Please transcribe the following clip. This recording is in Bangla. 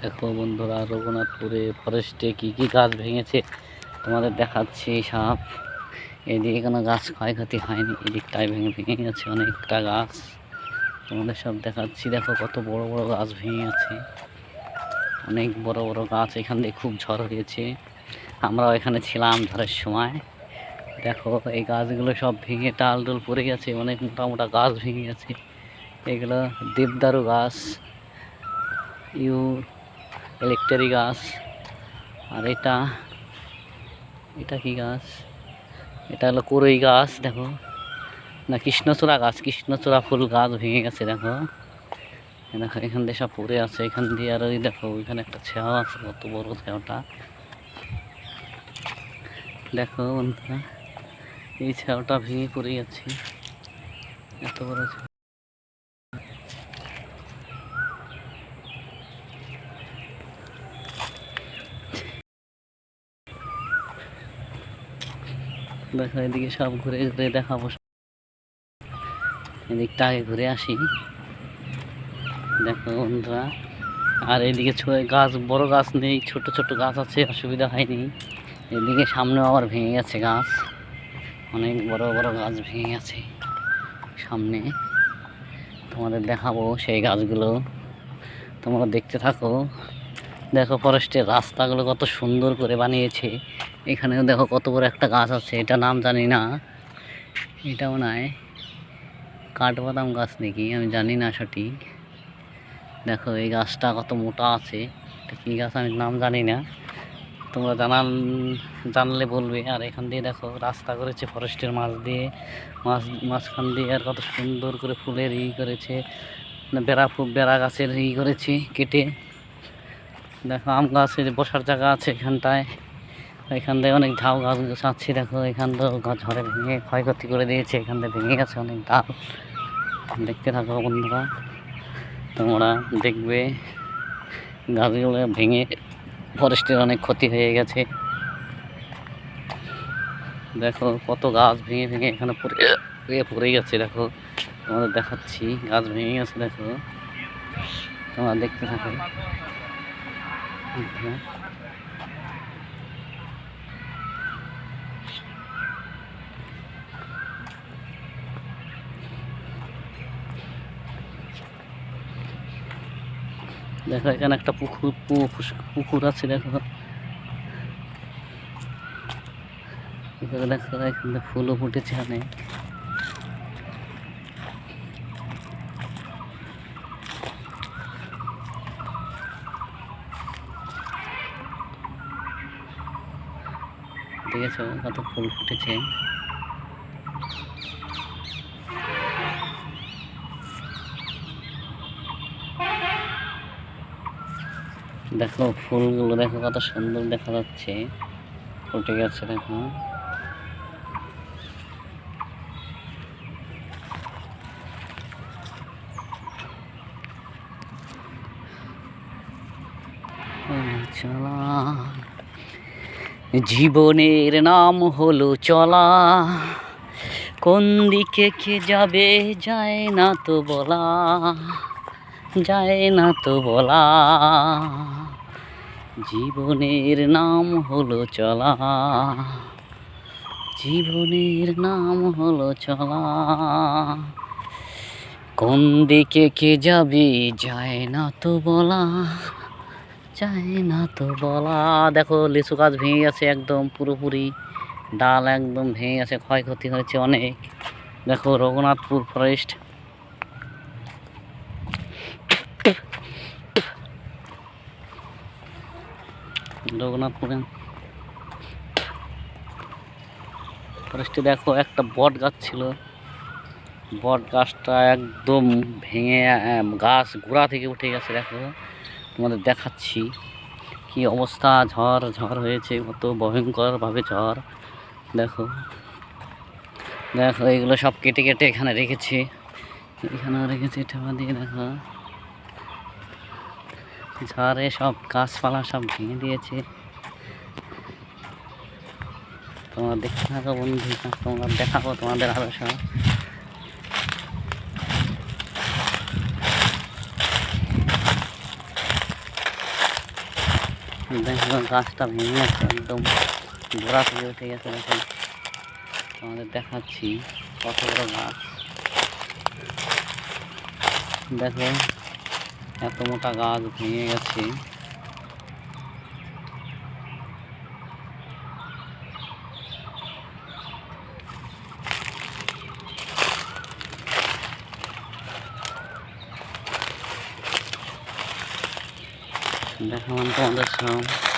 দেখো বন্ধুরা, রঘুনাথপুরে ফরেস্টে কি কি গাছ ভেঙেছে তোমাদের দেখাচ্ছি সব। এদিকে কোনো গাছ ক্ষয়ক্ষতি হয়নি, এদিকটায় ভেঙে গেছে অনেকটা গাছ। তোমাদের সব দেখাচ্ছি। দেখো কত বড় বড় গাছ ভেঙে গেছে, অনেক বড় বড় গাছ। এখান দিয়ে খুব ঝড় হয়েছে, আমরাও এখানে ছিলাম ঝড়ের সময়। দেখো এই গাছগুলো সব ভেঙে টাল টুল পড়ে গেছে, অনেক মোটা মোটা গাছ ভেঙে গেছে। এগুলো দেবদারু গাছ, ইলেকট্রিক গাছ। আর এটা কি গাছ? এটা হলো কড়ই গাছ। দেখো না, কৃষ্ণচূড়া গাছ, কৃষ্ণচূড়া ফুল গাছ ভেঙে গেছে। দেখো দেখো এখান দিয়ে সব পড়ে আছে। এখান দিয়ে আর ওই দেখো ওইখানে একটা ছেঁয়া আছে, কত বড় ছেঁয়াটা। দেখো বন্ধুরা, এই ছেঁয়াটা ভেঙে পড়ে গেছে, এত বড়। দেখো এদিকে সব ঘুরে ঘুরে দেখাবো, এদিকটা আগে ঘুরে আসি। দেখো বন্ধুরা, আর এদিকে গাছ, বড় গাছ নেই, ছোট ছোট গাছ আছে, অসুবিধা হয়নি। এদিকে সামনেও আবার ভেঙে গেছে গাছ, অনেক বড় বড় গাছ ভেঙে গেছে সামনে। তোমাদের দেখাবো সেই গাছগুলো, তোমরা দেখতে থাকো। দেখো ফরেস্টের রাস্তাগুলো কত সুন্দর করে বানিয়েছে। এখানেও দেখো কত বড় একটা গাছ আছে, এটা নাম জানি না, এটাও নয় কাঠবাদাম গাছ নাকি, আমি জানি না সঠিক। দেখো এই গাছটা কত মোটা আছে, এটা কী গাছ আমি নাম জানি না, তোমরা জানলে বলবে। আর এখান দিয়ে দেখো রাস্তা করেছে ফরেস্টের মাছ দিয়ে, মাঝখান দিয়ে আর কত সুন্দর করে ফুলের করেছে, বেড়া গাছের করেছে কেটে। দেখো আম গাছের বসার জায়গা আছে এখানটায়, এখান থেকে অনেক ঝাউ গাছ আছে। দেখো এখান তো ঝড়ে ভেঙে ক্ষয়ক্ষতি করে দিয়েছে, এখান থেকে ভেঙে গেছে অনেক ডাল। দেখতে থাকো বন্ধুরা, তোমরা দেখবে গাছগুলো ভেঙে ফরেস্টের অনেক ক্ষতি হয়ে গেছে। দেখো কত গাছ ভেঙে ভেঙে এখানে পড়ে গেছে। দেখো তোমাদের দেখাচ্ছি, গাছ ভেঙে গেছে। দেখো তোমরা দেখতে থাকো। দেখো এখানে একটা পুকুর আছে। দেখো দেখো এখানে ফুলও ফুটেছে অনেক। দেখেছো কত ফুল ফুটেছে। দেখো ফুলগুলো দেখো কত সুন্দর দেখা যাচ্ছে, ফুটে গেছে। দেখো চলা, জীবনের নাম হলো চলা, কোন দিকে কে যাবে যায় না তো বলা, যায় না তো বলা। জীবনের নাম হলো চলা, জীবনের নাম হলো চলা, কোন দিকে কে যাবে যায় না তো বলা, যায় না তো বলা। দেখো লিচু গাছ ভেঙে গেছে একদম পুরোপুরি, ডাল একদম ভেঙে গেছে, ক্ষয়ক্ষতি হয়েছে অনেক। দেখো রঘুনাথপুর ফরেস্ট, রঘুনাথপুরে ফরেস্টে দেখো একটা বট গাছ ছিল, বট গাছটা একদম ভেঙে গাছ গোড়া থেকে উঠে গেছে। দেখো তোমাদের দেখাচ্ছি কি অবস্থা, ঝড় হয়েছে, কত ভয়ঙ্করভাবে ঝড়। দেখো দেখো এগুলো সব কেটে কেটে এখানে রেখেছে, এখানেও রেখেছে ঠেবা দিয়ে। দেখো ঝড়ে সব গাছপালা সব ভেঙে দিয়েছে। তোমরা দেখতে থাকো বন্ধু, তোমরা দেখাবো তোমাদের আরো সব। দেখো গাছটা ভেঙে গেছে, একদম গোড়া থেকে উঠে গেছে। দেখেন তোমাদের দেখাচ্ছি কত বড় গাছ। দেখো এত মোটা গাছ ভেঙে গেছে। দেখালাম তোমাদের সব।